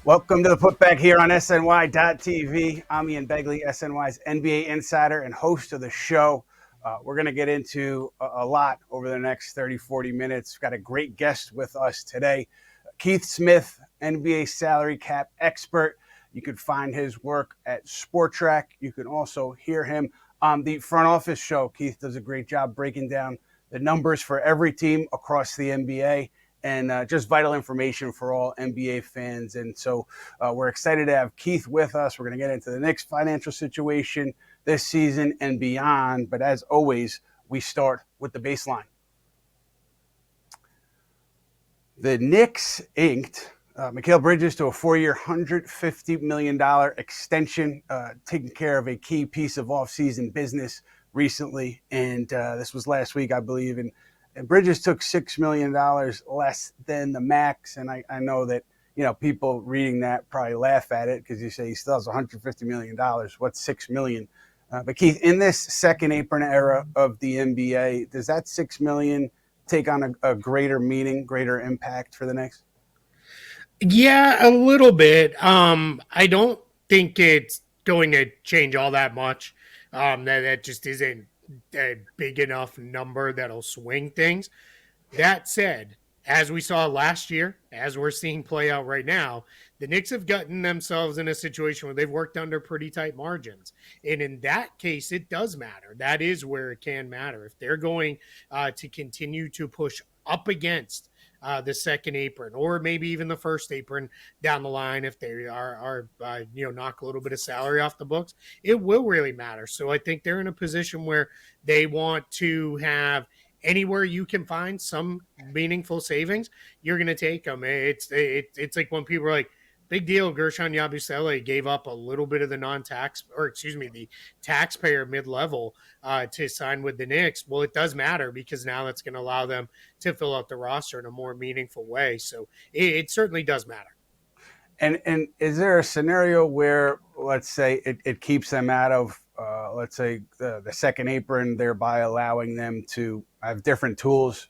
Welcome to the Putback here on SNY.TV. I'm Ian Begley, SNY's NBA insider and host of the show. We're going to get into a lot over the next 30, 40 minutes. We've got a great guest with us today, Keith Smith, NBA salary cap expert. You can find his work at Spotrac. You can also hear him on the front office show. Keith does a great job breaking down the numbers for every team across the NBA and just vital information for all NBA fans. And so we're excited to have Keith with us. We're going to get into the Knicks' financial situation this season and beyond. But as always, we start with the baseline. The Knicks inked Mikal Bridges to a 4-year, $150 million extension, taking care of a key piece of offseason business recently. And this was last week, I believe. And Bridges took $6 million less than the max. And I know that, people reading that probably laugh at it because you say he still has $150 million. What's $6 million? But Keith, in this second apron era of the NBA, does that $6 million take on a greater meaning, greater impact for the Knicks? Yeah, a little bit. I don't think it's going to change all that much. That just isn't a big enough number that'll swing things. That said, as we saw last year, as we're seeing play out right now, the Knicks have gotten themselves in a situation where they've worked under pretty tight margins. And in that case, it does matter. That is where it can matter. If they're going to continue to push up against the second apron, or maybe even the first apron down the line, if they are knock a little bit of salary off the books, it will really matter. So I think they're in a position where they want to have anywhere you can find some meaningful savings, you're going to take them. It's like when people are like, big deal, Gershon Yabusele gave up a little bit of the the taxpayer mid-level to sign with the Knicks. Well, it does matter because now that's going to allow them to fill out the roster in a more meaningful way. So it certainly does matter. And is there a scenario where, let's say, it keeps them out of, let's say, the second apron, thereby allowing them to have different tools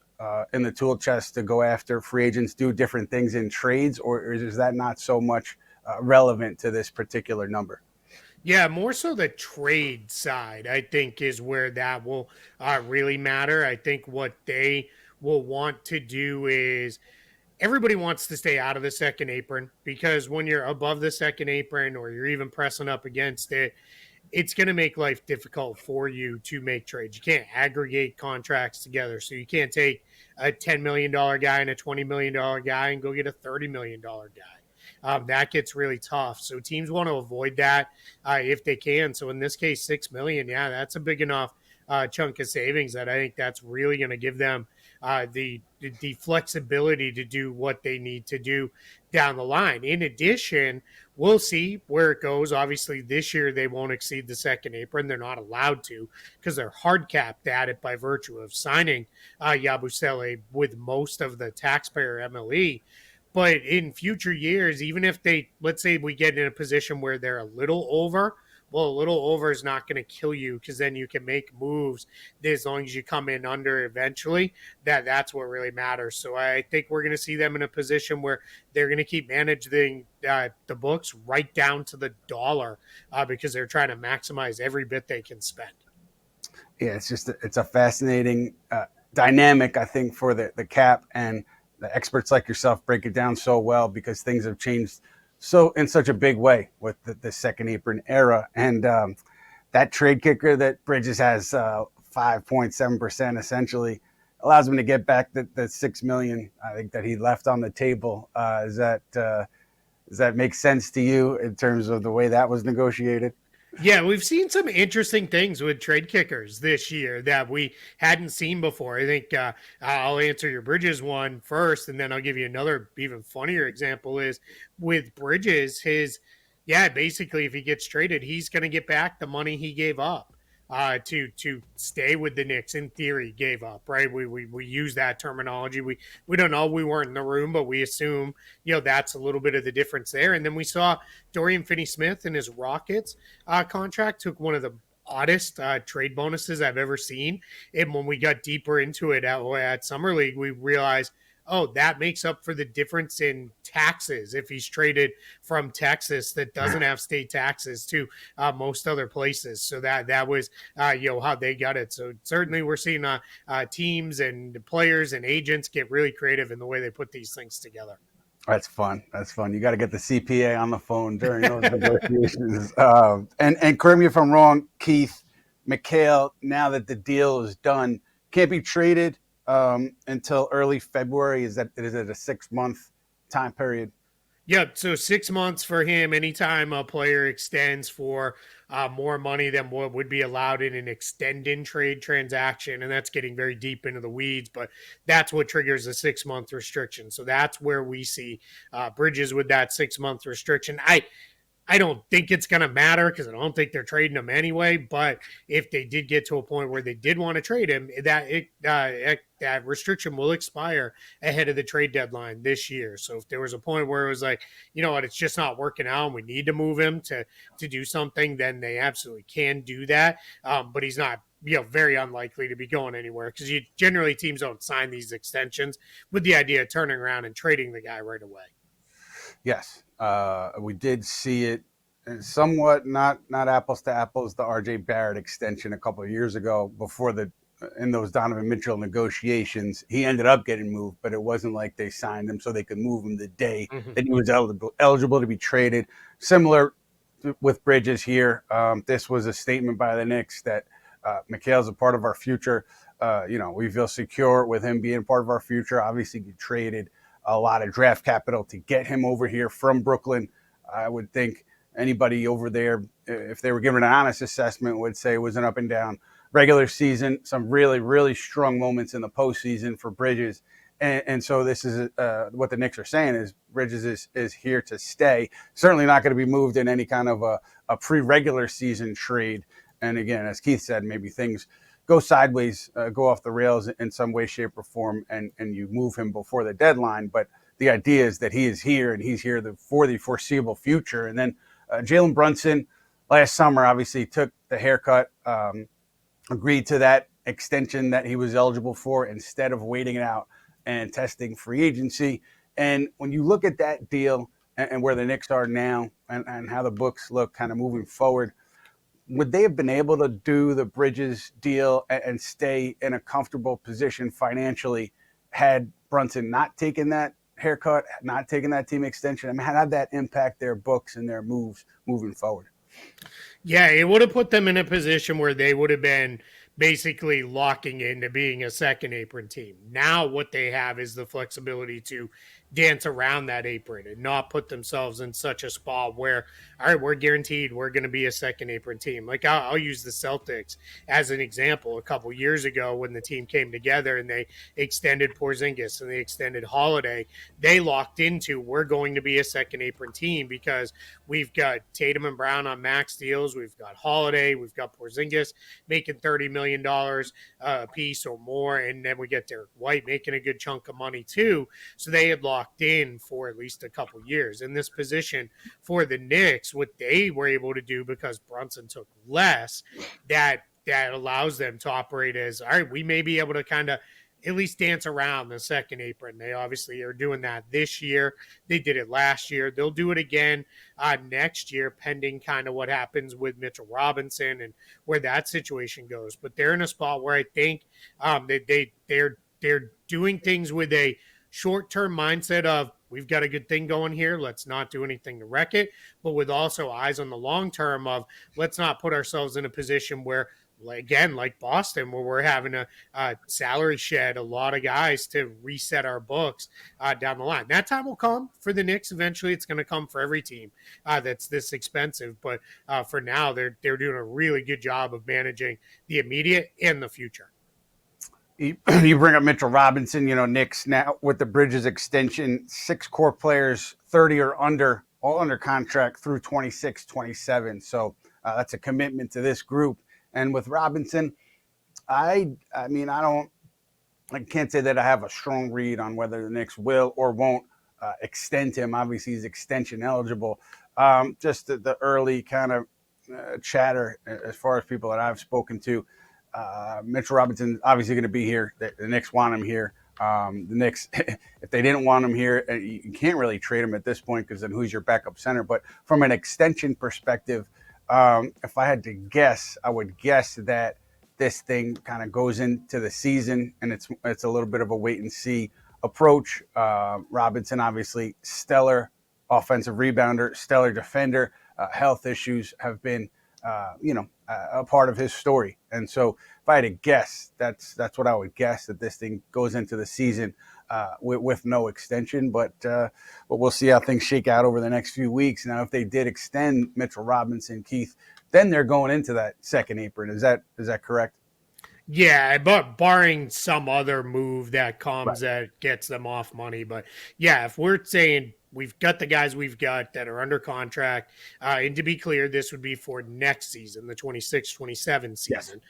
in the tool chest to go after free agents, do different things in trades, or is that not so much relevant to this particular number? Yeah, more so the trade side, I think, is where that will really matter. I think what they will want to do is everybody wants to stay out of the second apron because when you're above the second apron or you're even pressing up against it, it's going to make life difficult for you to make trades. You can't aggregate contracts together. So you can't take a $10 million guy and a $20 million guy and go get a $30 million guy. That gets really tough. So teams want to avoid that if they can. So in this case, $6 million, yeah, that's a big enough chunk of savings that I think that's really going to give them the flexibility to do what they need to do down the line. In addition, we'll see where it goes. Obviously, this year they won't exceed the second apron. They're not allowed to because they're hard capped at it by virtue of signing Yabusele with most of the taxpayer MLE. But in future years, even if let's say we get in a position where they're a little over, well, a little over is not going to kill you because then you can make moves as long as you come in under eventually. That's what really matters. So I think we're going to see them in a position where they're going to keep managing the books right down to the dollar because they're trying to maximize every bit they can spend. Yeah, it's a fascinating dynamic, I think, for the cap, and the experts like yourself break it down so well because things have changed so in such a big way with the second apron era. And that trade kicker that Bridges has 5.7% essentially allows him to get back the $6 million, I think, that he left on the table. Does that make sense to you in terms of the way that was negotiated? Yeah, we've seen some interesting things with trade kickers this year that we hadn't seen before. I think I'll answer your Bridges one first, and then I'll give you another even funnier example is with Bridges, basically if he gets traded, he's going to get back the money he gave up to stay with the Knicks. In theory, gave up, right? We use that terminology. We don't know. We weren't in the room, but we assume that's a little bit of the difference there. And then we saw Dorian Finney-Smith in his Rockets contract took one of the oddest trade bonuses I've ever seen. And when we got deeper into it at Summer League, we realized, oh, that makes up for the difference in taxes if he's traded from Texas that doesn't have state taxes to most other places. So that was how they got it. So certainly we're seeing teams and players and agents get really creative in the way they put these things together. That's fun. That's fun. You got to get the CPA on the phone during those negotiations. And correct me if I'm wrong, Keith. Mikal, now that the deal is done, can't be traded until early February. Is it a 6-month time period? Yep. So 6 months for him. Anytime a player extends for more money than what would be allowed in an extended trade transaction, and that's getting very deep into the weeds, but that's what triggers a 6-month restriction. So that's where we see Bridges with that 6-month restriction. I don't think it's going to matter because I don't think they're trading him anyway. But if they did get to a point where they did want to trade him, that restriction will expire ahead of the trade deadline this year. So if there was a point where it was like, you know what, it's just not working out and we need to move him to do something, then they absolutely can do that. But he's not very unlikely to be going anywhere because generally teams don't sign these extensions with the idea of turning around and trading the guy right away. Yes, we did see it somewhat, not apples to apples, the RJ Barrett extension a couple of years ago before in those Donovan Mitchell negotiations. He ended up getting moved, but it wasn't like they signed him so they could move him the day that he was eligible to be traded. Similar with Bridges here. This was a statement by the Knicks that Mikal's a part of our future. We feel secure with him being part of our future. Obviously, you traded a lot of draft capital to get him over here from Brooklyn. I would think anybody over there, if they were given an honest assessment, would say it was an up and down regular season, some really, really strong moments in the postseason for Bridges. And so this is what the Knicks are saying is Bridges is here to stay. Certainly not going to be moved in any kind of a pre-regular season trade. And again, as Keith said, maybe things go sideways, go off the rails in some way, shape, or form, and you move him before the deadline. But the idea is that he is here, and he's here for the foreseeable future. And then Jalen Brunson last summer obviously took the haircut, agreed to that extension that he was eligible for instead of waiting it out and testing free agency. And when you look at that deal and where the Knicks are now and how the books look kind of moving forward, would they have been able to do the Bridges deal and stay in a comfortable position financially had Brunson not taken that haircut, not taken that team extension? I mean, how did that impact their books and their moves moving forward? Yeah, it would have put them in a position where they would have been basically locking into being a second apron team. Now what they have is the flexibility to dance around that apron and not put themselves in such a spot where, all right, we're guaranteed we're going to be a second apron team. Like I'll use the Celtics as an example. A couple years ago when the team came together and they extended Porzingis and they extended Holiday, they locked into we're going to be a second apron team because we've got Tatum and Brown on max deals. We've got Holiday. We've got Porzingis making $30 million a piece or more. And then we get Derek White making a good chunk of money too. So they had locked in for at least a couple years. In this position for the Knicks, what they were able to do because Brunson took less, that allows them to operate as, all right, we may be able to kind of at least dance around the second apron. They obviously are doing that this year. They did it last year. They'll do it again next year, pending kind of what happens with Mitchell Robinson and where that situation goes. But they're in a spot where I think they're doing things with a short-term mindset of we've got a good thing going here. Let's not do anything to wreck it, but with also eyes on the long term of let's not put ourselves in a position where, again, like Boston, where we're having a salary shed a lot of guys to reset our books down the line. That time will come for the Knicks. Eventually, it's going to come for every team that's this expensive. But for now, they're doing a really good job of managing the immediate and the future. You bring up Mitchell Robinson, Knicks now with the Bridges extension, 6 core players, 30 or under, all under contract through 26, 27. So that's a commitment to this group. And with Robinson, I can't say that I have a strong read on whether the Knicks will or won't extend him. Obviously, he's extension eligible. Just the early kind of chatter as far as people that I've spoken to. Mitchell Robinson obviously going to be here. The Knicks want him here. The Knicks, if they didn't want him here, you can't really trade him at this point because then who's your backup center? But from an extension perspective, if I had to guess, I would guess that this thing kind of goes into the season, and it's a little bit of a wait and see approach. Robinson, obviously, stellar offensive rebounder, stellar defender. Health issues have been, a part of his story, and so if I had to guess, that's what I would guess, that this thing goes into the season with no extension. But we'll see how things shake out over the next few weeks. Now, if they did extend Mitchell Robinson, Keith, then they're going into that second apron. Is that correct? Yeah, but barring some other move that comes Right. that gets them off money. But yeah, if we're saying we've got the guys we've got that are under contract, and to be clear, this would be for next season, the 26-27 Yes. season.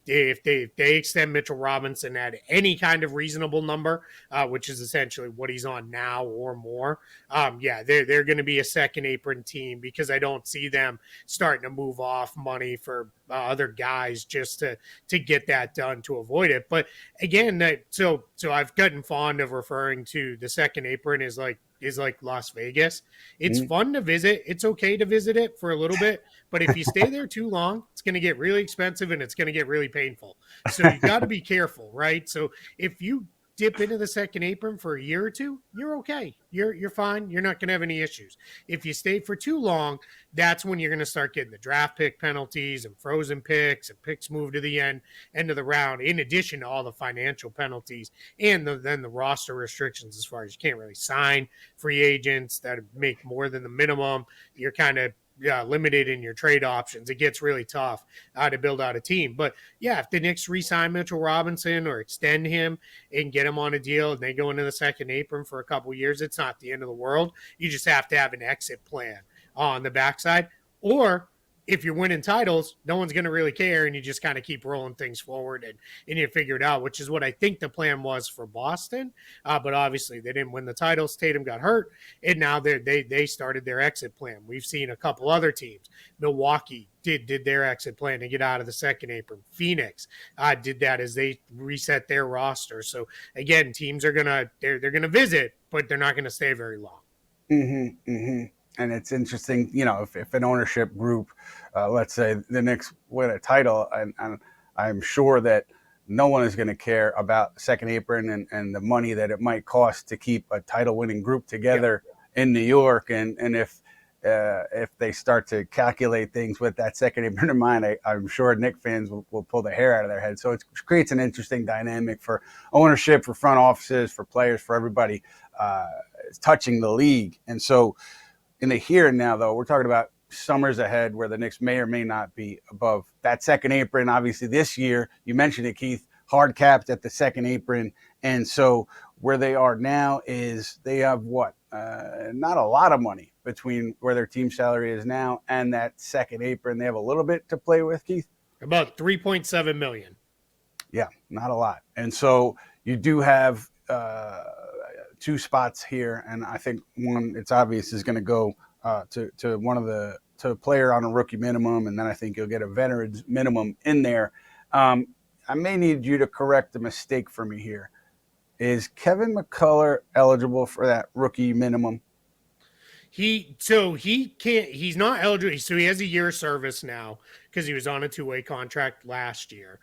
If they extend Mitchell Robinson at any kind of reasonable number, which is essentially what he's on now or more, they're going to be a second apron team, because I don't see them starting to move off money for other guys just to get that done to avoid it. But again, so I've gotten fond of referring to the second apron is like Las Vegas. It's fun to visit. It's okay to visit it for a little bit, but if you stay there too long, it's going to get really expensive and it's going to get really painful. So you got to be careful, right? So if you dip into the second apron for a year or two, you're okay. You're fine. You're not going to have any issues. If you stay for too long, that's when you're going to start getting the draft pick penalties and frozen picks and picks moved to the end of the round, in addition to all the financial penalties and then the roster restrictions, as far as you can't really sign free agents that make more than the minimum. You're kind of limited in your trade options. It gets really tough to build out a team. But yeah, if the Knicks re-sign Mitchell Robinson or extend him and get him on a deal and they go into the second apron for a couple years, it's not the end of the world. You just have to have an exit plan on the backside. Or if you're winning titles, no one's going to really care, and you just kind of keep rolling things forward and you figure it out, which is what I think the plan was for Boston. But obviously, they didn't win the titles. Tatum got hurt, and now they started their exit plan. We've seen a couple other teams. Milwaukee did their exit plan to get out of the second apron. Phoenix did that as they reset their roster. So again, teams are they're gonna visit, but they're not gonna stay very long. Mm-hmm, mm-hmm. And it's interesting, if an ownership group, let's say the Knicks win a title, and I'm sure that no one is going to care about second apron and the money that it might cost to keep a title-winning group together in New York. And if they start to calculate things with that second apron in mind, I'm sure Knicks fans will pull the hair out of their head. So it creates an interesting dynamic for ownership, for front offices, for players, for everybody touching the league. And so in the here and now, though, we're talking about summers ahead where the Knicks may or may not be above that second apron. Obviously, this year, you mentioned it, Keith, hard capped at the second apron. And so where they are now is they have what? Not a lot of money between where their team salary is now and that second apron. They have a little bit to play with, Keith. About $3.7 million. Yeah, not a lot. And so you do have two spots here, and I think one, it's obvious, is going to go to one of to a player on a rookie minimum, and then I think you'll get a veteran's minimum in there. I may need you to correct a mistake for me here. Is Kevin McCullough eligible for that rookie minimum? He's not eligible. So he has a year of service now because he was on a 2-way contract last year.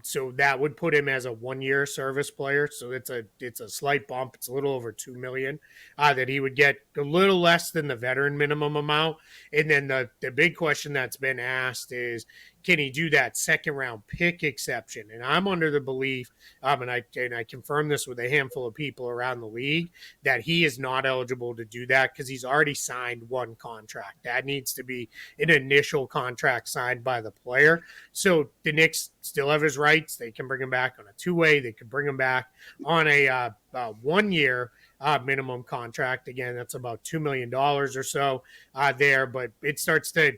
So that would put him as a 1-year service player. So it's a slight bump. It's a little over $2 million that he would get, a little less than the veteran minimum amount. And then the big question that's been asked is, can he do that second round pick exception? And I'm under the belief, and I confirmed this with a handful of people around the league, that he is not eligible to do that because he's already signed one contract. That needs to be an initial contract signed by the player. So the Knicks still have his rights. They can bring him back on a 2-way. They can bring him back on a 1 year minimum contract. Again, that's about $2 million or so there, but it starts to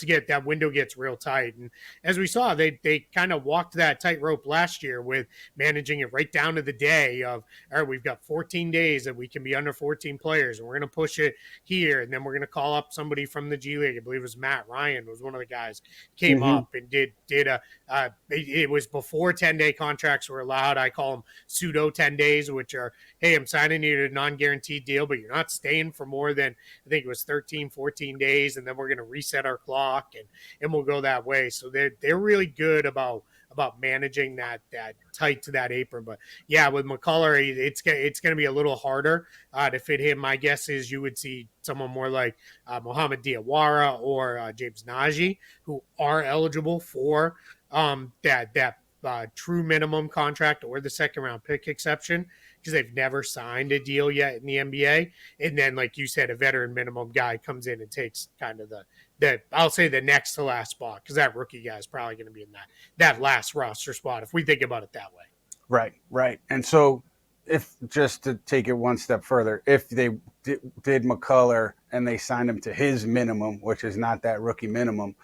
get, that window gets real tight. And as we saw, they kind of walked that tightrope last year with managing it right down to the day of, all right, we've got 14 days that we can be under 14 players, and we're going to push it here, and then we're going to call up somebody from the G League. I believe it was Matt Ryan was one of the guys came up and did it was before 10-day contracts were allowed. I call them pseudo 10 days, which are, hey, I'm signing you to a non-guaranteed deal, but you're not staying for more than, I think it was 13, 14 days, and then we're going to reset our clock, and we'll go that way. So they're really good about managing that tight to that apron. But yeah, with McCullough, it's going to be a little harder to fit him. My guess is you would see someone more like Mohamed Diawara or James Najee, who are eligible for that true minimum contract or the second round pick exception, because they've never signed a deal yet in the NBA. And then, like you said, a veteran minimum guy comes in and takes kind of the I'll say the next to last spot, because that rookie guy is probably going to be in that last roster spot if we think about it that way. Right. And so, if just to take it one step further, if they did McCullough and they signed him to his minimum, which is not that rookie minimum,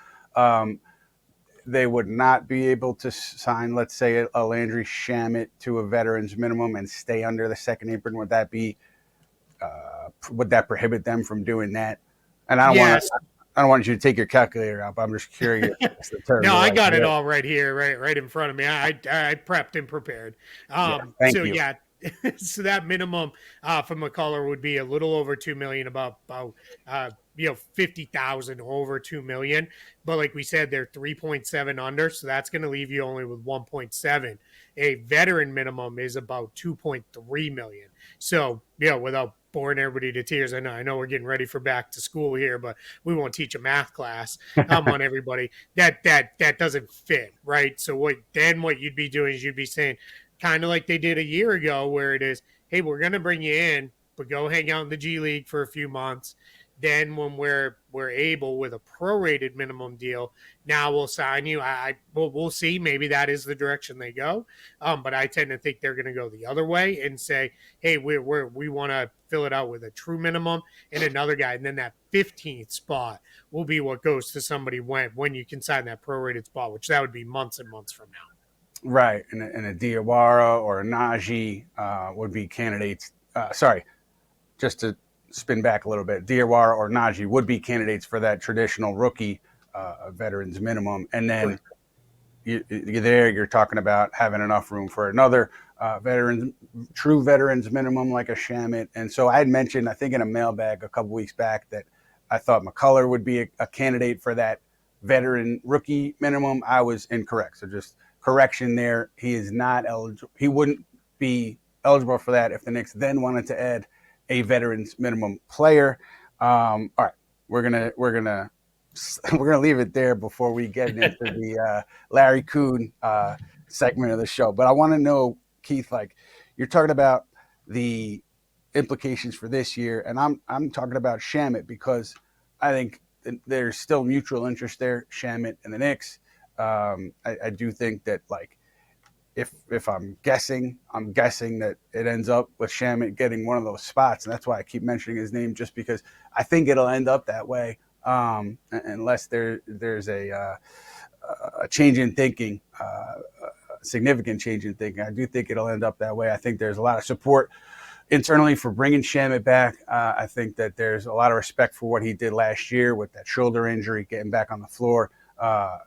they would not be able to sign, let's say, a Landry Shamet to a veteran's minimum and stay under the second apron. Would that prohibit them from doing that? And I don't want you to take your calculator out, but I'm just curious. No, I got it all right here, right in front of me. I prepped and prepared. Thank you. Yeah. So that minimum for McCullough would be a little over $2 million, about 50,000 over $2 million. But like we said, they're 3.7 under, so that's going to leave you only with 1.7. A veteran minimum is about 2.3 million. So without boring everybody to tears, I know we're getting ready for back to school here, but we won't teach a math class on everybody. That doesn't fit, right? So what you'd be doing is you'd be saying, kind of like they did a year ago, where it is, hey, we're going to bring you in, but go hang out in the G League for a few months. Then when we're able with a prorated minimum deal, now we'll sign you. We'll see. Maybe that is the direction they go. But I tend to think they're going to go the other way and say, hey, we want to fill it out with a true minimum and another guy. And then that 15th spot will be what goes to somebody when you can sign that prorated spot, which that would be months and months from now. Right, and a Diawara or a Najee would be candidates. Just to spin back a little bit, Diawara or Najee would be candidates for that traditional rookie veterans minimum. And then you're talking about having enough room for another true veterans minimum like a Shamet. And so I had mentioned, I think in a mailbag a couple weeks back, that I thought McCullough would be a candidate for that veteran rookie minimum. I was incorrect. So just correction there. He is not eligible. He wouldn't be eligible for that if the Knicks then wanted to add a veterans minimum player. All right, we're gonna leave it there before we get into the Larry Kuhn segment of the show. But I want to know, Keith, like, you're talking about the implications for this year, and I'm talking about Shamet, because I think there's still mutual interest there, Shamet and the Knicks. I do think that, like, if I'm guessing that it ends up with Shamet getting one of those spots, and that's why I keep mentioning his name, just because I think it'll end up that way, unless there's a change in thinking, significant change in thinking. I do think it'll end up that way. I think there's a lot of support internally for bringing Shamet back. I think that there's a lot of respect for what he did last year with that shoulder injury, getting back on the floor,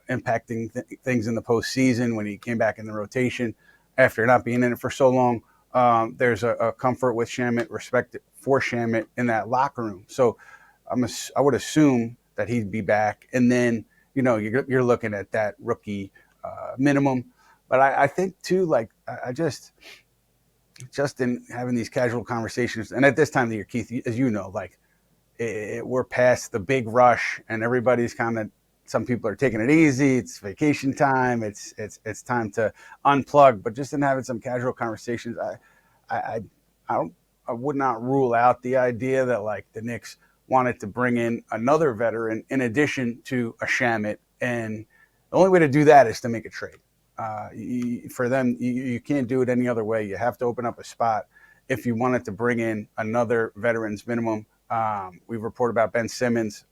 impacting things in the postseason when he came back in the rotation after not being in it for so long. There's a comfort with Shamet, respect for Shamet in that locker room. So I would assume that he'd be back. And then, you're looking at that rookie minimum. But I think too, like, I just in having these casual conversations, and at this time of the year, Keith, as you know, like, we're past the big rush, and everybody's kind of, some people are taking it easy. It's vacation time. It's time to unplug. But just in having some casual conversations, I would not rule out the idea that, like, the Knicks wanted to bring in another veteran in addition to a Shamet, and the only way to do that is to make a trade. For them, you can't do it any other way. You have to open up a spot. if you wanted to bring in another veterans minimum. We've reported about Ben Simmons.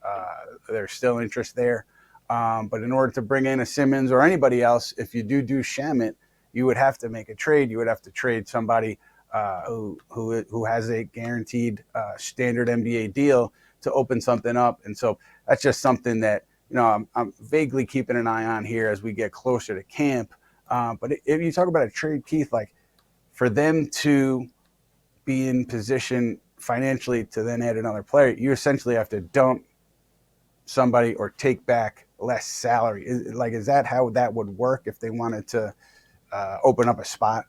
There's still interest there. But in order to bring in a Simmons or anybody else, if you do Shamet, you would have to make a trade. You would have to trade somebody who has a guaranteed standard NBA deal to open something up. And so that's just something that, I'm vaguely keeping an eye on here as we get closer to camp. But if you talk about a trade, Keith, like for them to be in position financially to then add another player, you essentially have to dump somebody or take back less salary. Is that how that would work if they wanted to open up a spot?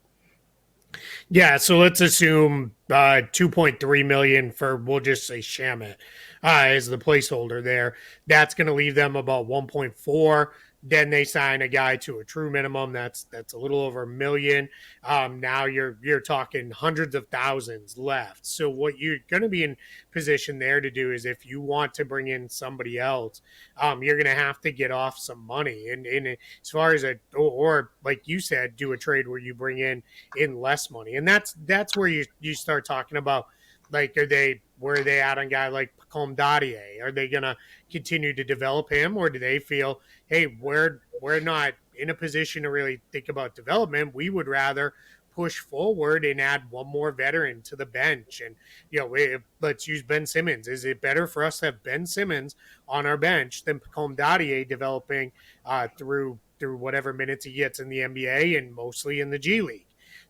Yeah, so let's assume 2.3 million for, we'll just say Shamet as the placeholder there. That's going to leave them about 1.4. Then they sign a guy to a true minimum. That's a little over $1 million. Now you're talking hundreds of thousands left. So what you're going to be in position there to do is, if you want to bring in somebody else, you're going to have to get off some money. And as far as or like you said, do a trade where you bring in less money. And that's where you start talking about, like, where are they at on a guy like Pacom Dadier? Are they going to continue to develop him, or do they feel, hey, we're not in a position to really think about development. We would rather push forward and add one more veteran to the bench. And, let's use Ben Simmons. Is it better for us to have Ben Simmons on our bench than Pacom Dadier developing through whatever minutes he gets in the NBA and mostly in the G League?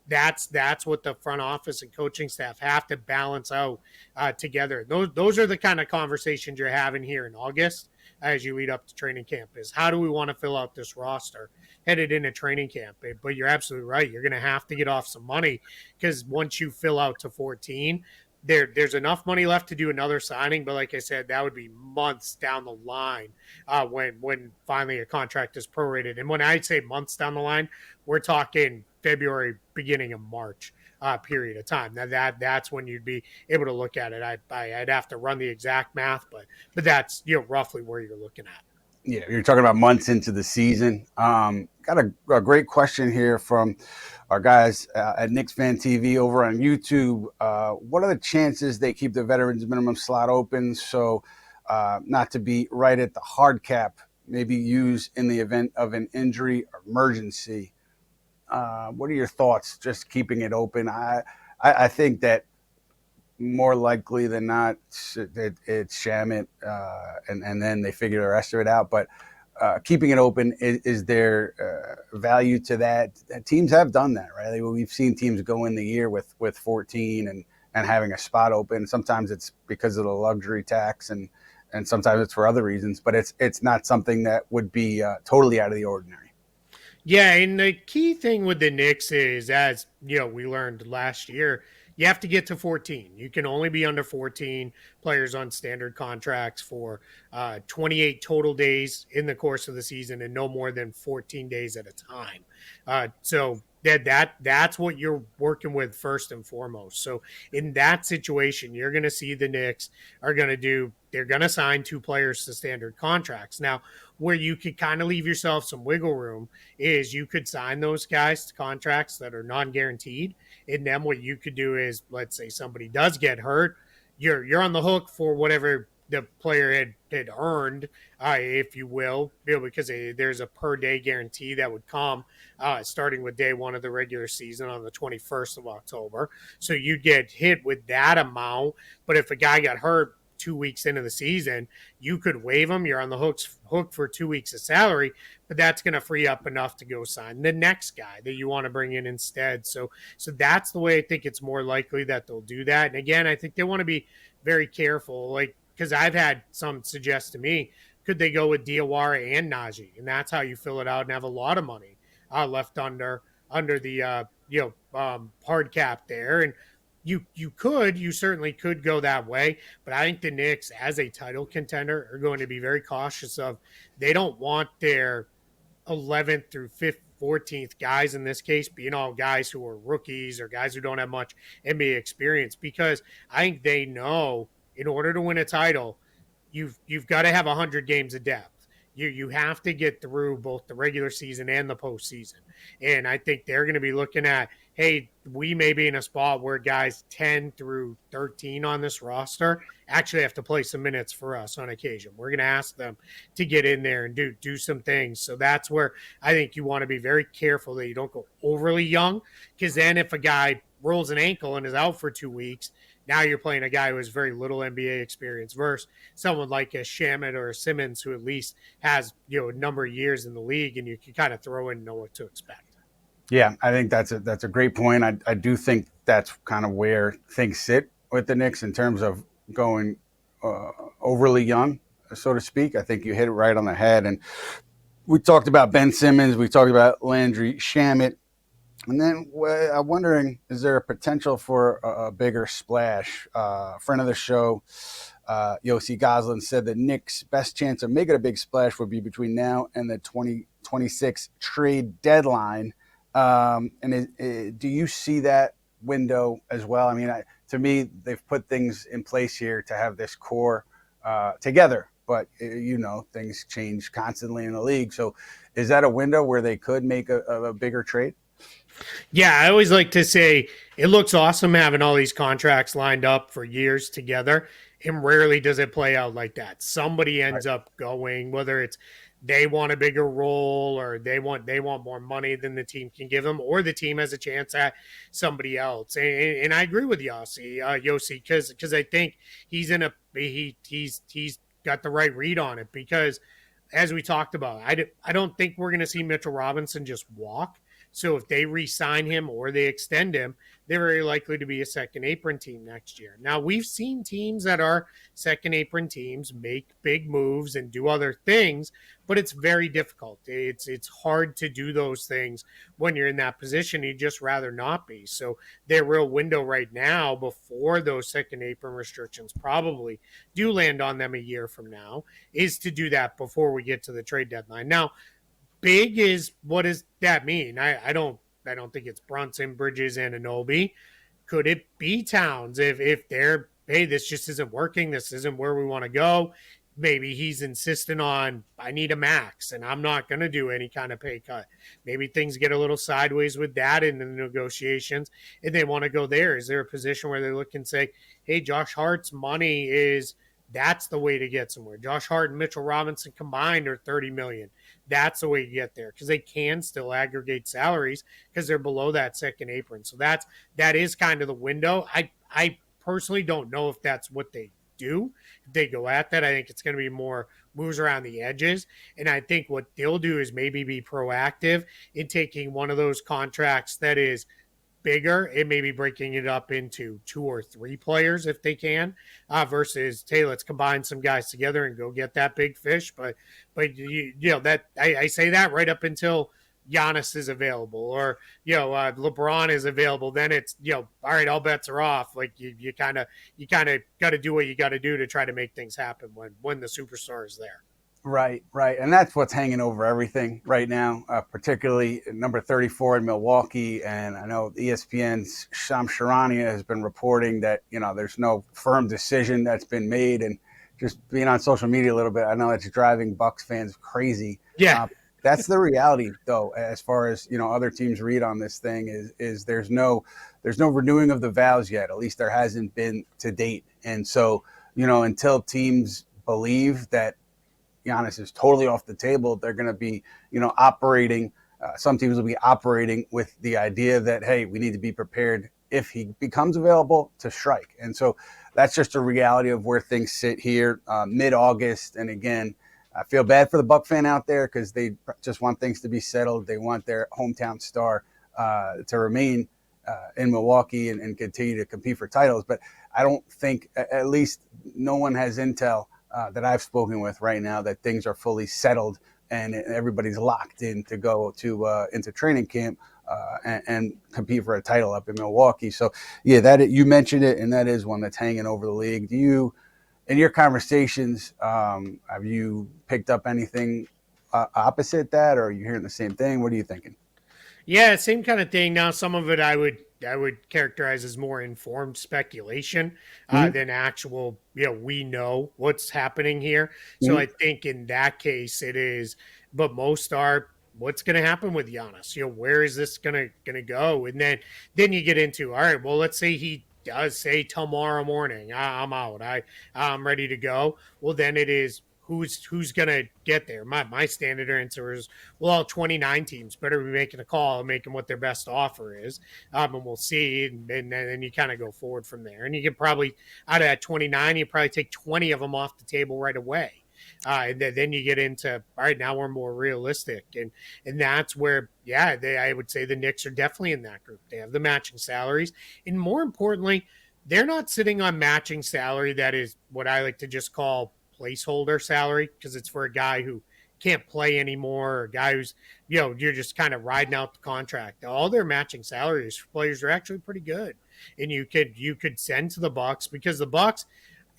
That's what the front office and coaching staff have to balance out together. Those are the kind of conversations you're having here in August as you lead up to training camp, is how do we want to fill out this roster headed into training camp? But you're absolutely right. You're going to have to get off some money, because once you fill out to 14, there's enough money left to do another signing. But like I said, that would be months down the line when finally a contract is prorated. And when I say months down the line, we're talking February, beginning of March period of time. Now that's when you'd be able to look at it. I'd have to run the exact math, but that's roughly where you're looking at. Yeah, you're talking about months into the season. Got a great question here from our guys at Knicks Fan TV over on YouTube. What are the chances they keep the veterans minimum slot open so not to be right at the hard cap, maybe used in the event of an injury or emergency? What are your thoughts just keeping it open? I think that more likely than not, it's Shamet, and then they figure the rest of it out. But keeping it open, is there value to that? Teams have done that, right? We've seen teams go in the year with 14 and having a spot open. Sometimes it's because of the luxury tax, and sometimes it's for other reasons. But it's not something that would be totally out of the ordinary. Yeah, and the key thing with the Knicks is, as we learned last year, you have to get to 14. You can only be under 14 players on standard contracts for 28 total days in the course of the season, and no more than 14 days at a time. So that's what you're working with first and foremost. So in that situation, you're going to see the Knicks are going to they're going to sign 2 players to standard contracts. Now, where you could kind of leave yourself some wiggle room is you could sign those guys to contracts that are non-guaranteed. And then what you could do is, let's say somebody does get hurt, you're on the hook for whatever the player had earned, if you will, because there's a per day guarantee that would come starting with day one of the regular season on the 21st of October. So you'd get hit with that amount. But if a guy got hurt 2 weeks into the season, you could waive him. You're on the hook for 2 weeks of salary, but that's going to free up enough to go sign the next guy that you want to bring in instead. So that's the way I think it's more likely that they'll do that. And again, I think they want to be very careful, because I've had some suggest to me, could they go with Diawara and Najee, and that's how you fill it out and have a lot of money left under the hard cap there. And you certainly could go that way, but I think the Knicks, as a title contender, are going to be very cautious of, they don't want their 11th through 14th guys in this case being all guys who are rookies or guys who don't have much NBA experience, because I think they know in order to win a title, you've got to have 100 games of depth. You have to get through both the regular season and the postseason. And I think they're going to be looking at, hey, we may be in a spot where guys 10 through 13 on this roster actually have to play some minutes for us on occasion. We're going to ask them to get in there and do some things. So that's where I think you want to be very careful that you don't go overly young, because then if a guy rolls an ankle and is out for 2 weeks, now you're playing a guy who has very little NBA experience versus someone like a Shamet or a Simmons who at least has a number of years in the league, and you can kind of throw in and know what to expect. Yeah, I think that's a great point. I do think that's kind of where things sit with the Knicks in terms of going overly young, so to speak. I think you hit it right on the head. And we talked about Ben Simmons. We talked about Landry Shamet. And then I'm wondering, is there a potential for a bigger splash? Friend of the show, Yossi Goslin, said the Knicks' best chance of making a big splash would be between now and the 2026 trade deadline. Do you see that window as well? I mean, to me, they've put things in place here to have this core together. But, things change constantly in the league. So is that a window where they could make a bigger trade? Yeah, I always like to say it looks awesome having all these contracts lined up for years together, and rarely does it play out like that. Somebody ends up going, whether it's they want a bigger role or they want more money than the team can give them, or the team has a chance at somebody else. And I agree with Yossi, because I think he's got the right read on it, because as we talked about, I don't think we're going to see Mitchell Robinson just walk. So if they re-sign him or they extend him, they're very likely to be a second apron team next year. Now, we've seen teams that are second apron teams make big moves and do other things, but it's very difficult. It's hard to do those things when you're in that position. You'd just rather not be. So their real window right now, before those second apron restrictions probably do land on them a year from now, is to do that before we get to the trade deadline. Now, big is, what does that mean? I don't think it's Brunson, Bridges, and Anunoby. Could it be Towns if they're, hey, this just isn't working, this isn't where we want to go? Maybe he's insistent on, I need a max and I'm not going to do any kind of pay cut. Maybe things get a little sideways with that in the negotiations and they want to go there. Is there a position where they look and say, hey, Josh Hart's money is, that's the way to get somewhere. Josh Hart and Mitchell Robinson combined are $30 million. That's the way you get there, because they can still aggregate salaries because they're below that second apron. So that is kind of the window. I personally don't know if that's what they do. If they go at that, I think it's going to be more moves around the edges. And I think what they'll do is maybe be proactive in taking one of those contracts that is bigger and maybe breaking it up into 2 or 3 players if they can, versus, hey, let's combine some guys together and go get that big fish. But that I say that right up until Giannis is available or LeBron is available, then it's all right, all bets are off. Like you kind of got to do what you got to do to try to make things happen when the superstar is there. Right. And that's what's hanging over everything right now, particularly number 34 in Milwaukee. And I know ESPN's Sham Charania has been reporting that, there's no firm decision that's been made. And just being on social media a little bit, I know it's driving Bucks fans crazy. Yeah. That's the reality, though, as far as, other teams read on this thing is there's no renewing of the vows yet. At least there hasn't been to date. And so, until teams believe that Giannis is totally off the table, they're going to be, operating. Some teams will be operating with the idea that, hey, we need to be prepared if he becomes available to strike. And so that's just a reality of where things sit here mid-August. And again, I feel bad for the Buck fan out there because they just want things to be settled. They want their hometown star to remain in Milwaukee and continue to compete for titles. But I don't think, at least no one has intel that I've spoken with right now, that things are fully settled and everybody's locked in to go to into training camp and compete for a title up in Milwaukee. So yeah, that you mentioned it, and that is one that's hanging over the league. Do you, in your conversations, have you picked up anything opposite that, or are you hearing the same thing? What are you thinking? Yeah, same kind of thing. Now, some of it I would characterize as more informed speculation Hmm. than actual. We know what's happening here, so Hmm. I think in that case it is. But most are what's going to happen with Giannis. Where is this gonna go? And then you get into all right. Well, let's say he does say tomorrow morning, I'm out. I'm ready to go. Well, then it is who's gonna get there. My standard answer is well, all 29 teams better be making a call and making what their best offer is. And we'll see. And then you kind of go forward from there. And you can probably, out of that 29, you probably take 20 of them off the table right away. And then you get into, all right, now we're more realistic. And that's where, yeah, I would say the Knicks are definitely in that group. They have the matching salaries. And more importantly, they're not sitting on matching salary that is what I like to just call placeholder salary because it's for a guy who can't play anymore, or a guy who's, you're just kind of riding out the contract. All their matching salaries for players are actually pretty good. And you could send to the Bucks because the Bucks,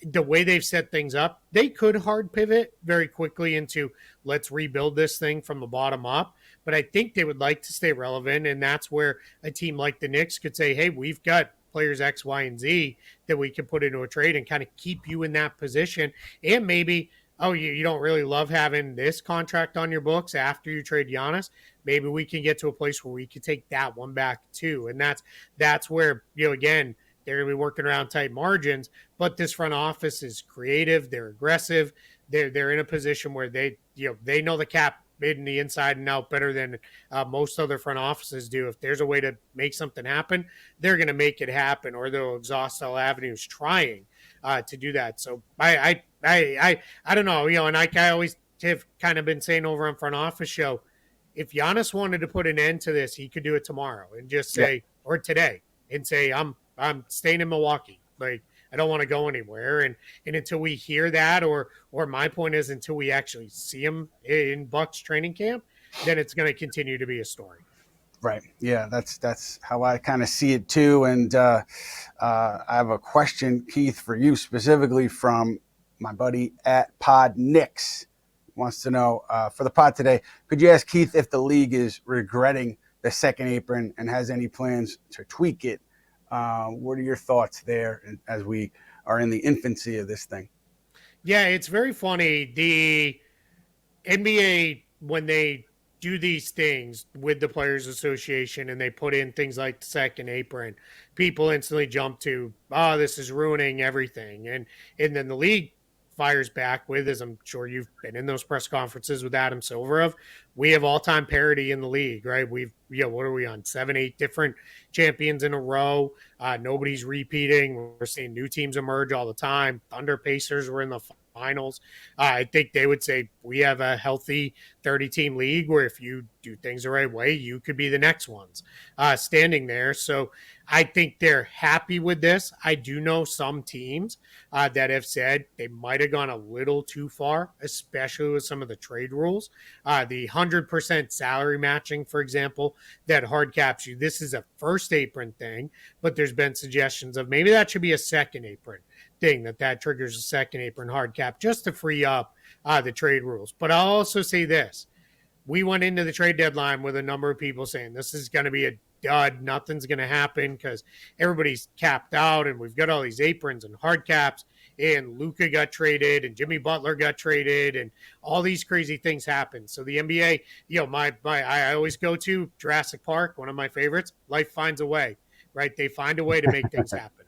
the way they've set things up, they could hard pivot very quickly into let's rebuild this thing from the bottom up. But I think they would like to stay relevant. And that's where a team like the Knicks could say, hey, we've got players X, Y, and Z that we can put into a trade and kind of keep you in that position. And maybe, oh, you don't really love having this contract on your books after you trade Giannis. Maybe we can get to a place where we can take that one back too. And that's where, again, they're going to be working around tight margins, but this front office is creative. They're aggressive. They're in a position where they know the cap in the inside and out better than most other front offices do. If there's a way to make something happen, they're going to make it happen, or they'll exhaust all avenues trying to do that. So I don't know, and I always have kind of been saying over on Front Office Show, if Giannis wanted to put an end to this, he could do it tomorrow and just Yeah. say, or today, and say, I'm staying in Milwaukee. Like I don't want to go anywhere. And until we hear that, or my point is until we actually see him in Bucks training camp, then it's going to continue to be a story. Right. Yeah, that's how I kind of see it too. And I have a question, Keith, for you specifically from my buddy at Pod Knicks. Wants to know for the pod today. Could you ask Keith if the league is regretting the second apron and has any plans to tweak it? What are your thoughts there as we are in the infancy of this thing? Yeah, it's very funny. The NBA, when they do these things with the Players Association and they put in things like the second apron, people instantly jump to, oh, this is ruining everything. And then the league fires back with, as I'm sure you've been in those press conferences with Adam Silver of, we have all-time parity in the league, right? We've, what are we on? 7, 8 different champions in a row. Nobody's repeating. We're seeing new teams emerge all the time. Thunder Pacers were in the finals. I think they would say we have a healthy 30-team league where if you do things the right way, you could be the next ones standing there. So I think they're happy with this. I do know some teams that have said they might have gone a little too far, especially with some of the trade rules. The 100% salary matching, for example, that hard caps you. This is a first apron thing, but there's been suggestions of maybe that should be a second apron thing, that triggers a second apron hard cap just to free up the trade rules. But I'll also say this. We went into the trade deadline with a number of people saying this is going to be a dud. Nothing's going to happen because everybody's capped out and we've got all these aprons and hard caps. And Luka got traded and Jimmy Butler got traded and all these crazy things happen. So the NBA, I always go to Jurassic Park, one of my favorites. Life finds a way, right? They find a way to make things happen.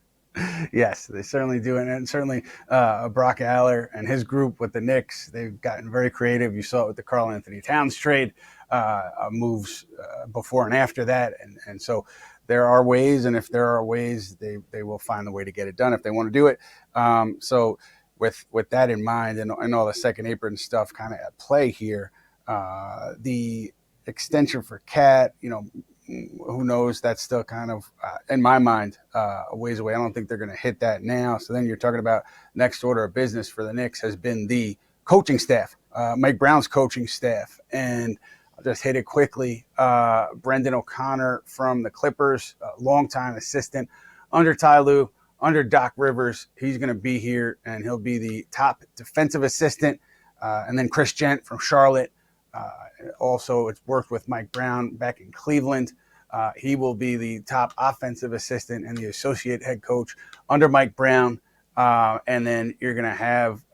Yes, they certainly do. And certainly Brock Aller and his group with the Knicks, they've gotten very creative. You saw it with the Karl Anthony Towns trade, moves before and after that. And so there are ways, and if there are ways, they will find the way to get it done if they want to do it. So with that in mind and all the second apron stuff kind of at play here, the extension for Cat, who knows? That's still kind of, in my mind, a ways away. I don't think they're going to hit that now. So then you're talking about next order of business for the Knicks has been the coaching staff, Mike Brown's coaching staff. And I'll just hit it quickly. Brendan O'Connor from the Clippers, longtime assistant under Ty Lue, under Doc Rivers. He's going to be here, and he'll be the top defensive assistant. And then Chris Gent from Charlotte. Also, it's worked with Mike Brown back in Cleveland. He will be the top offensive assistant and the associate head coach under Mike Brown. And then you're going to have,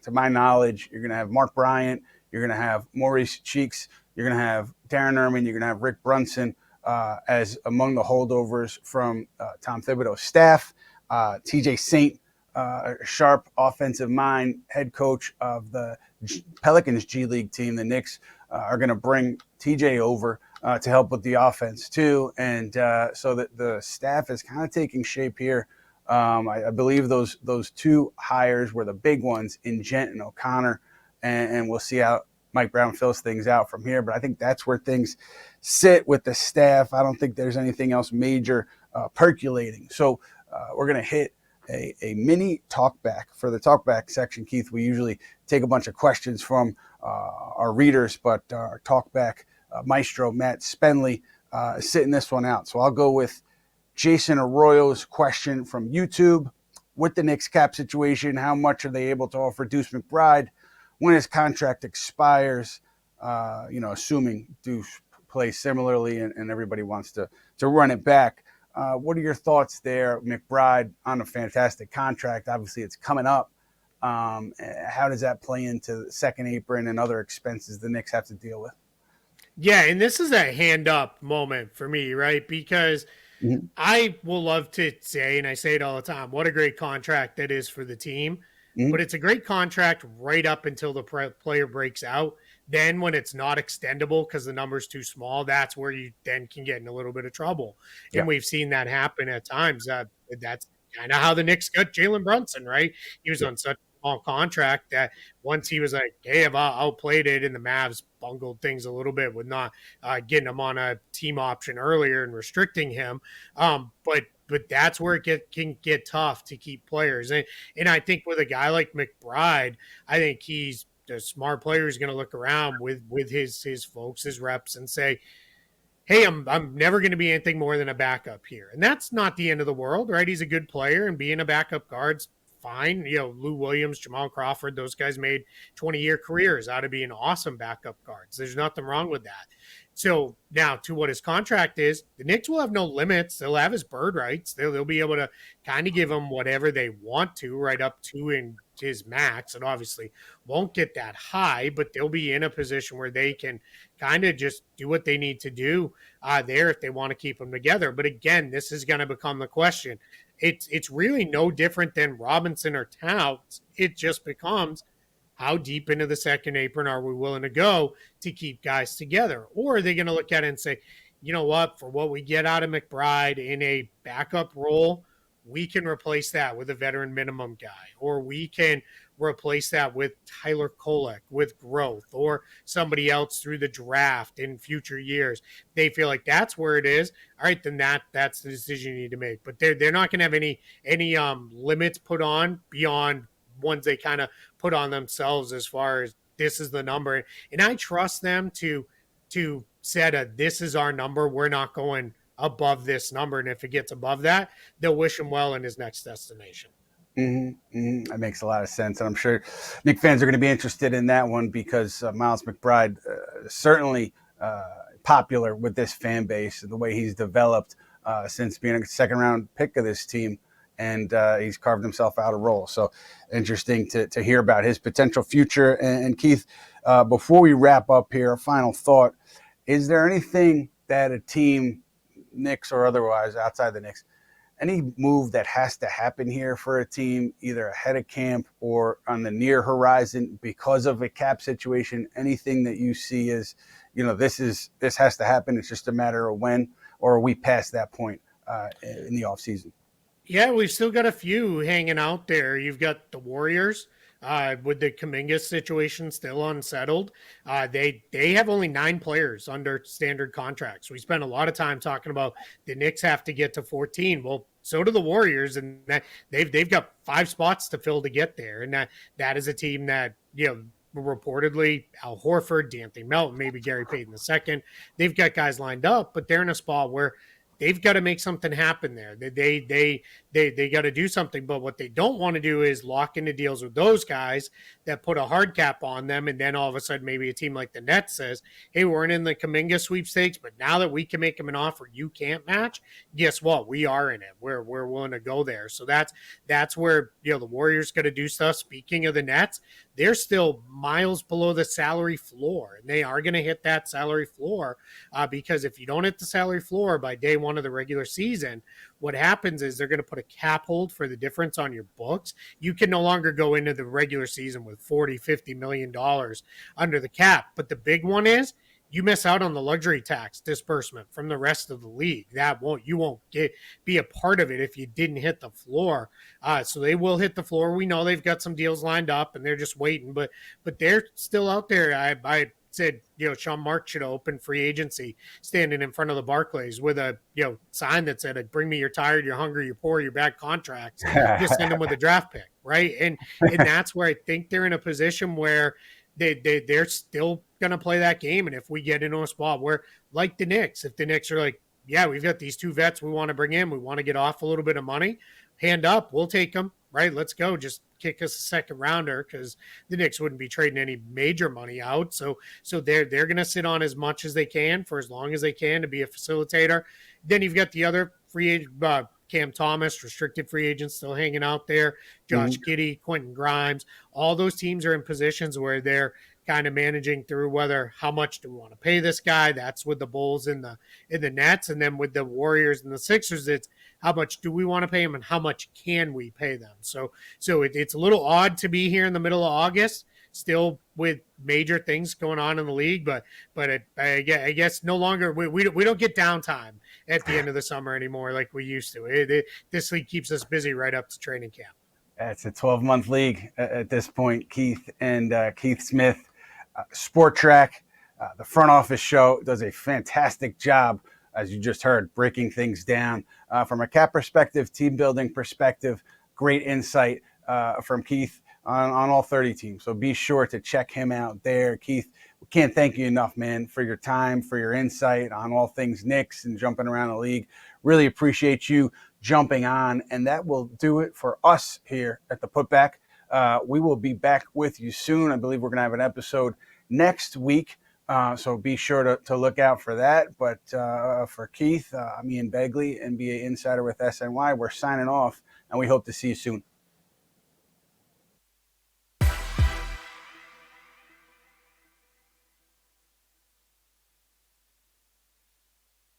to my knowledge, you're going to have Mark Bryant. You're going to have Maurice Cheeks. You're going to have Darren Erman. You're going to have Rick Brunson as among the holdovers from Tom Thibodeau's staff. TJ Saint, sharp offensive mind, head coach of the Pelicans G League team. The Knicks are going to bring TJ over to help with the offense too. And so that the staff is kind of taking shape here. I believe those two hires were the big ones in Gent and O'Connor, and we'll see how Mike Brown fills things out from here. But I think that's where things sit with the staff. I don't think there's anything else major percolating. So we're going to hit a mini talkback. For the talkback section, Keith, we usually take a bunch of questions from our readers, but our talkback maestro, Matt Spenley, is sitting this one out. So I'll go with Jason Arroyo's question from YouTube. With the Knicks cap situation, how much are they able to offer Deuce McBride when his contract expires? Assuming Deuce plays similarly and everybody wants to run it back. What are your thoughts there? McBride on a fantastic contract. Obviously, it's coming up. How does that play into the second apron and other expenses the Knicks have to deal with? Yeah, and this is a hand up moment for me, right? Because I will love to say, and I say it all the time, what a great contract that is for the team. But it's a great contract right up until the player breaks out. Then when it's not extendable because the number's too small, that's where you then can get in a little bit of trouble. Yeah. And we've seen that happen at times. That's kind of how the Knicks got Jalen Brunson, right? He was on such a small contract that once he was like, hey, I've outplayed it, and the Mavs bungled things a little bit with not getting him on a team option earlier and restricting him. But that's where it can get tough to keep players. And I think with a guy like McBride, I think he's a smart player who's going to look around with his folks, his reps, and say, hey, I'm never going to be anything more than a backup here. And that's not the end of the world, right? He's a good player, and being a backup guard's fine. Lou Williams, Jamal Crawford, those guys made 20-year careers out of being awesome backup guards. There's nothing wrong with that. So now to what his contract is, the Knicks will have no limits. They'll have his bird rights. They'll be able to kind of give him whatever they want to, right up to in his max. And obviously won't get that high, but they'll be in a position where they can kind of just do what they need to do there if they want to keep them together. But again, this is going to become the question. It's really no different than Robinson or Towns. It just becomes, how deep into the second apron are we willing to go to keep guys together? Or are they going to look at it and say, you know what, for what we get out of McBride in a backup role, we can replace that with a veteran minimum guy, or we can replace that with Tyler Kolek, with growth, or somebody else through the draft in future years. They feel like that's where it is. All right, then that's the decision you need to make. But they're not going to have any limits put on beyond ones they kind of put on themselves as far as this is the number. And I trust them to set this is our number. We're not going above this number. And if it gets above that, they'll wish him well in his next destination. That makes a lot of sense. And I'm sure Knicks fans are going to be interested in that one because Miles McBride certainly popular with this fan base and the way he's developed since being a second round pick of this team. And he's carved himself out a role. So interesting to hear about his potential future. And Keith, before we wrap up here, a final thought. Is there anything that a team, Knicks or otherwise, outside the Knicks, any move that has to happen here for a team, either ahead of camp or on the near horizon because of a cap situation? Anything that you see as, this has to happen, it's just a matter of when, or are we past that point in the offseason? Yeah, we've still got a few hanging out there. You've got the Warriors with the Kuminga situation still unsettled. They have only 9 players under standard contracts. We spent a lot of time talking about the Knicks have to get to 14. Well, so do the Warriors, and they've got 5 spots to fill to get there. And that is a team that, reportedly Al Horford, D'Anthony Melton, maybe Gary Payton II. They've got guys lined up, but they're in a spot where they've got to make something happen there. They got to do something. But what they don't want to do is lock into deals with those guys that put a hard cap on them, and then all of a sudden maybe a team like the Nets says, "Hey, we weren't in the Kuminga sweepstakes, but now that we can make them an offer you can't match, guess what? We are in it. We're willing to go there." So that's where the Warriors got to do stuff. Speaking of the Nets, they're still miles below the salary floor, and they are going to hit that salary floor because if you don't hit the salary floor by day one of the regular season, what happens is they're going to put a cap hold for the difference on your books. You can no longer go into the regular season with $40-50 million under the cap. But the big one is you miss out on the luxury tax disbursement from the rest of the league. You won't be a part of it if you didn't hit the floor. So they will hit the floor. We know they've got some deals lined up and they're just waiting, but they're still out there. I said, Sean Mark should open free agency standing in front of the Barclays with a, sign that said, "Bring me you're tired, you're hungry, you're poor, you're bad contracts. Just send them with a draft pick." Right. And that's where I think they're in a position where they're still going to play that game. And if we get into a spot where, like the Knicks, if the Knicks are like, "Yeah, we've got these two vets we want to bring in, we want to get off a little bit of money, hand up, we'll take them, right? Let's go. Just kick us a second rounder," because the Knicks wouldn't be trading any major money out. So they're going to sit on as much as they can for as long as they can to be a facilitator. Then you've got the other free agent, Cam Thomas, restricted free agents still hanging out there, Josh Giddey, Quentin Grimes. All those teams are in positions where they're kind of managing through how much do we want to pay this guy. That's with the Bulls and the Nets. And then with the Warriors and the Sixers, it's how much do we want to pay them and how much can we pay them. So it's a little odd to be here in the middle of August, still with major things going on in the league, but I guess no longer we don't get downtime at the end of the summer anymore like we used to. This league keeps us busy right up to training camp. It's a 12-month league at this point, Keith, and Keith Smith, Spotrac, the front office show, does a fantastic job, as you just heard, breaking things down from a cap perspective, team building perspective. Great insight from Keith on all 30 teams. So be sure to check him out there. Keith, we can't thank you enough, man, for your time, for your insight on all things Knicks and jumping around the league. Really appreciate you jumping on, and that will do it for us here at the Putback. We will be back with you soon. I believe we're going to have an episode next week, so be sure to look out for that. But for Keith, I'm Ian Begley, NBA Insider with SNY. We're signing off, and we hope to see you soon.